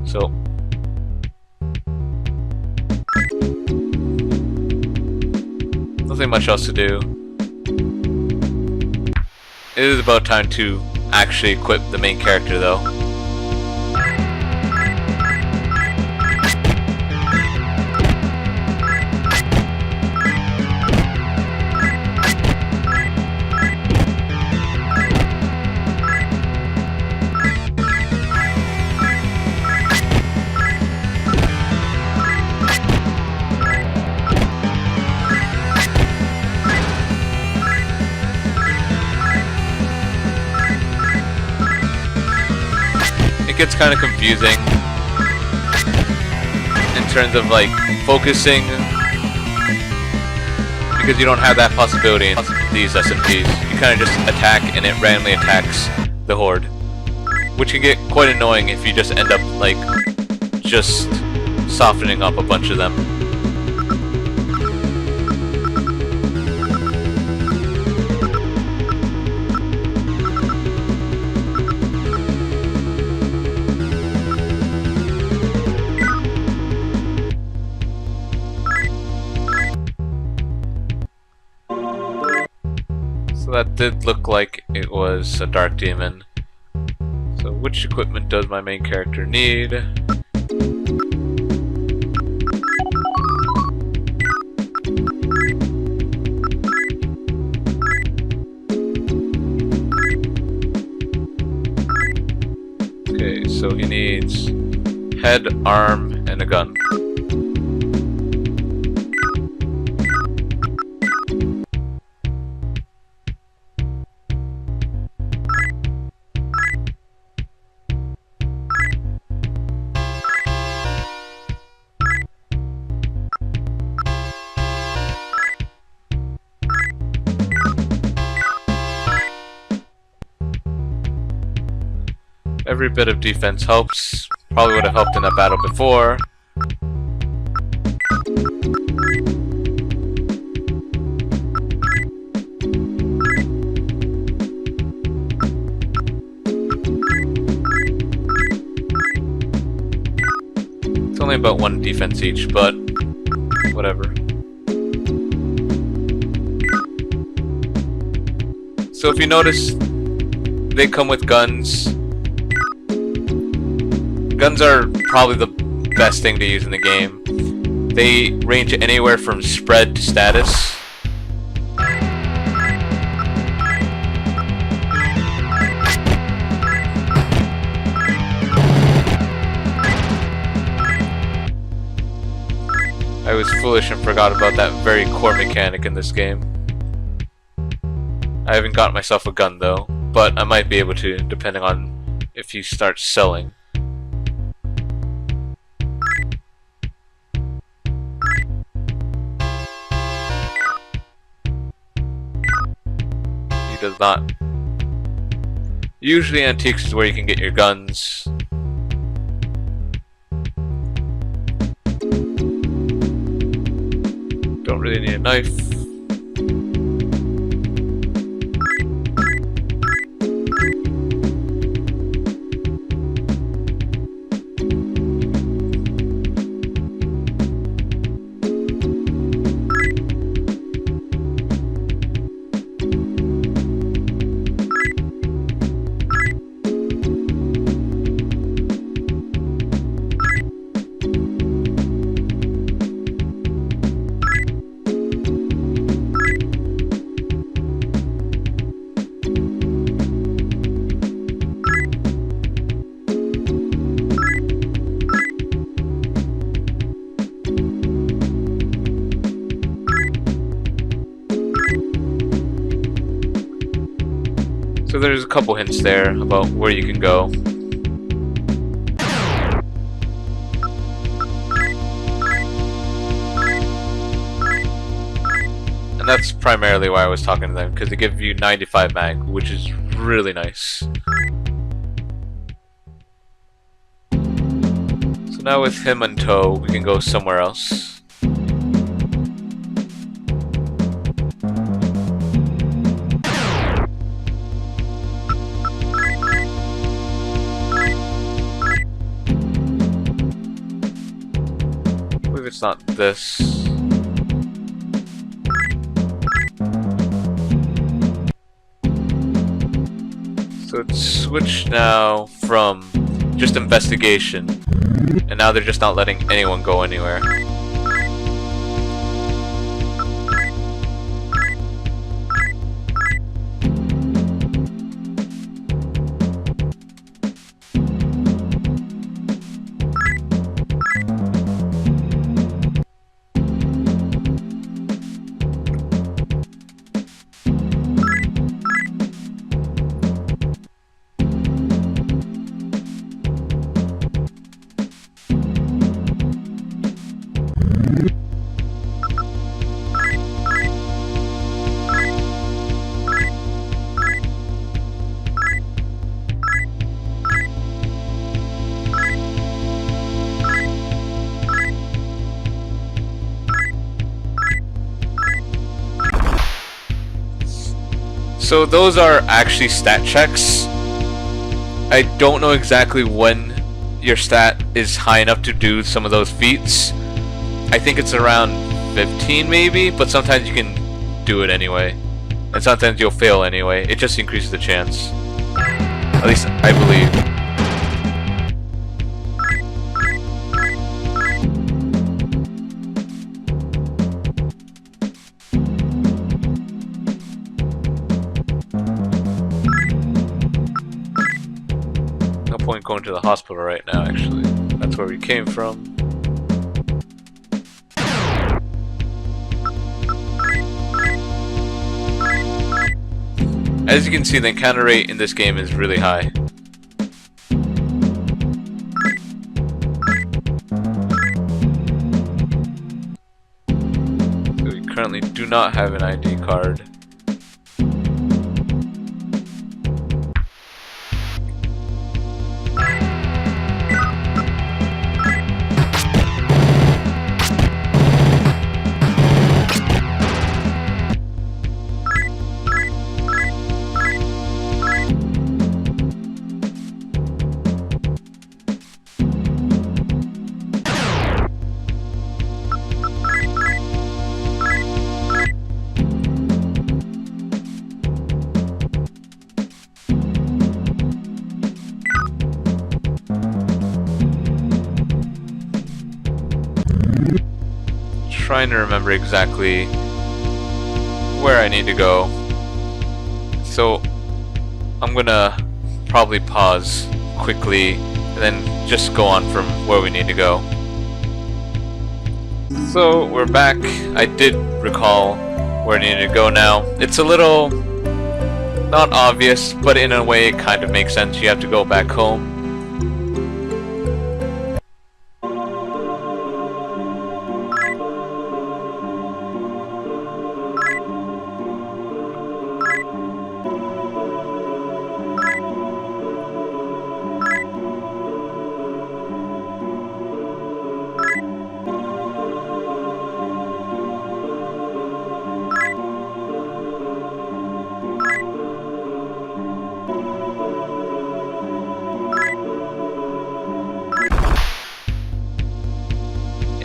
So nothing much else to do. It is about time to actually equip the main character though. It gets kind of confusing in terms of like focusing, because you don't have that possibility in these SMPs. You kind of just attack and it randomly attacks the horde, which can get quite annoying if you just end up like just softening up a bunch of them. So that did look like it was a dark demon. So which equipment does my main character need? Okay, so he needs head, arm, and a gun. Every bit of defense helps. Probably would have helped in that battle before. It's only about one defense each, but whatever. So if you notice, they come with guns. Guns are probably the best thing to use in the game. They range anywhere from spread to status. I was foolish and forgot about that very core mechanic in this game. I haven't got myself a gun though, but I might be able to, depending on if he starts selling. He does not. Usually antiques is where you can get your guns. Don't really need a knife. So there's a couple hints there about where you can go. And that's primarily why I was talking to them, because they give you 95 mag, which is really nice. So now with him in tow, we can go somewhere else. Maybe it's not this. So it's switched now from just investigation, and now they're just not letting anyone go anywhere. So those are actually stat checks. I don't know exactly when your stat is high enough to do some of those feats. I think it's around 15 maybe, but sometimes you can do it anyway. And sometimes you'll fail anyway. It just increases the chance. At least I believe. Point going to the hospital right now, actually. That's where we came from. As you can see, the encounter rate in this game is really high. So we currently do not have an ID card. Trying to remember exactly where I need to go. So I'm gonna probably pause quickly and then just go on from where we need to go. So we're back. I did recall where I needed to go now. It's a little not obvious, but in a way it kind of makes sense. You have to go back home.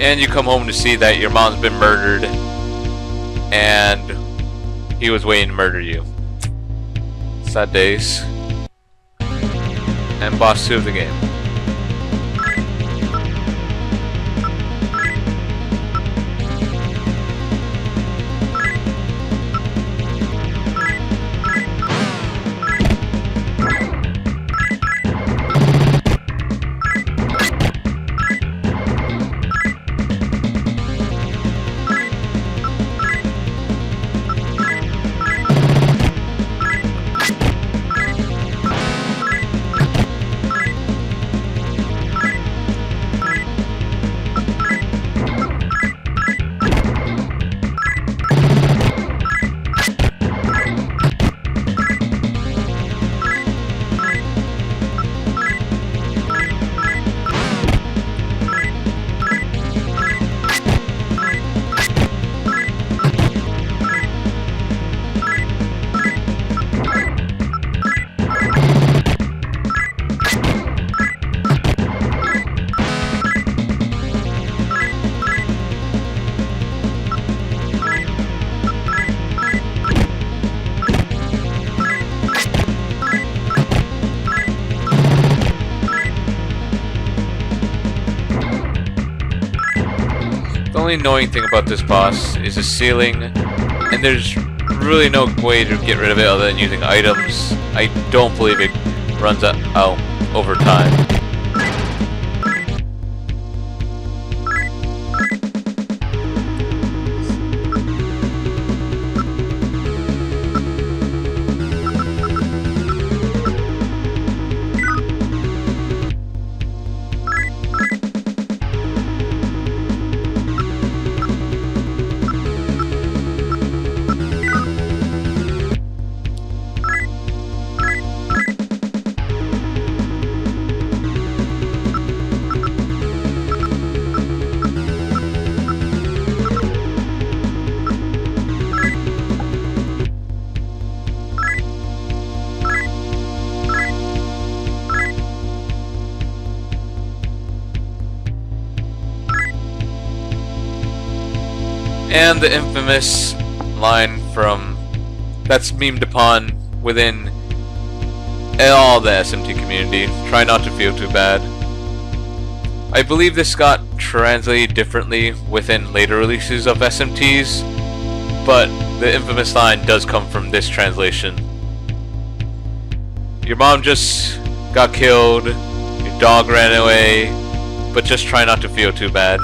And you come home to see that your mom's been murdered and he was waiting to murder you. Sad days. And boss 2 of the game. only annoying thing about this boss is the ceiling, and there's really no way to get rid of it other than using items. I don't believe it runs out over time. And the infamous line from that's memed upon within all the SMT community, try not to feel too bad. I believe this got translated differently within later releases of SMTs, but the infamous line does come from this translation. Your mom just got killed, your dog ran away, but just try not to feel too bad.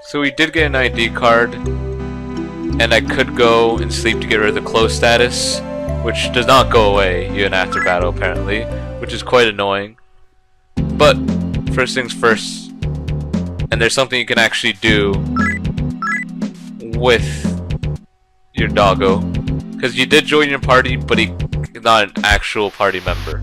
So we did get an ID card, and I could go and sleep to get rid of the close status, which does not go away even after battle apparently, which is quite annoying. But first things first, and there's something you can actually do with your doggo, because you did join your party, but he's not an actual party member.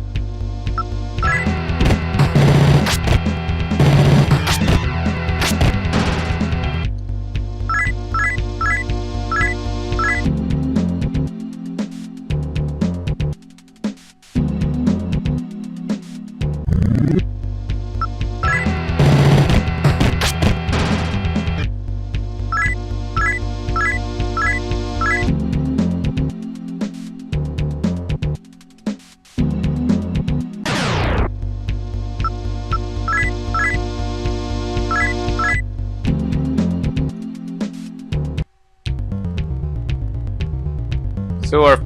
So our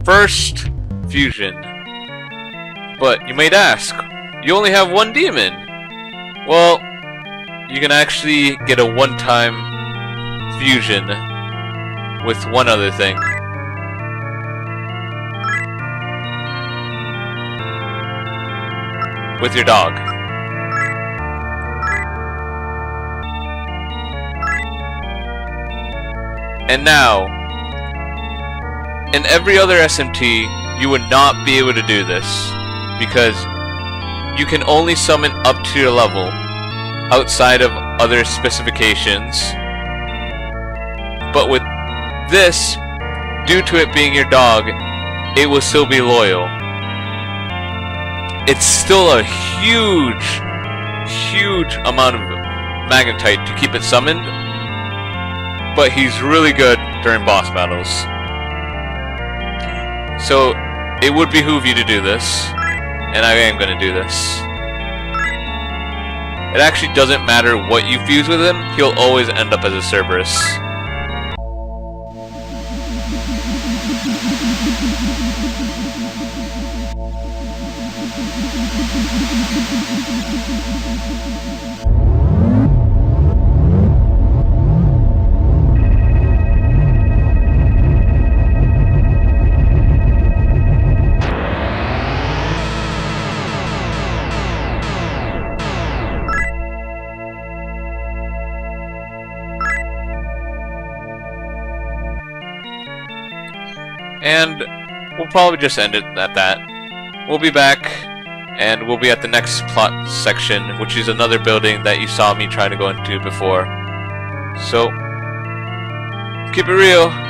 first fusion. But you might ask, you only have one demon. Well, you can actually get a one-time fusion with one other thing. With your dog. And now, in every other SMT, you would not be able to do this, because you can only summon up to your level outside of other specifications. But with this, due to it being your dog, it will still be loyal. It's still a huge amount of magnetite to keep it summoned, but he's really good during boss battles. So it would behoove you to do this, and I am going to do this. It actually doesn't matter what you fuse with him, he'll always end up as a Cerberus. And we'll probably just end it at that. we'll be back, and we'll be at the next plot section, which is another building that you saw me trying to go into before. So, keep it real.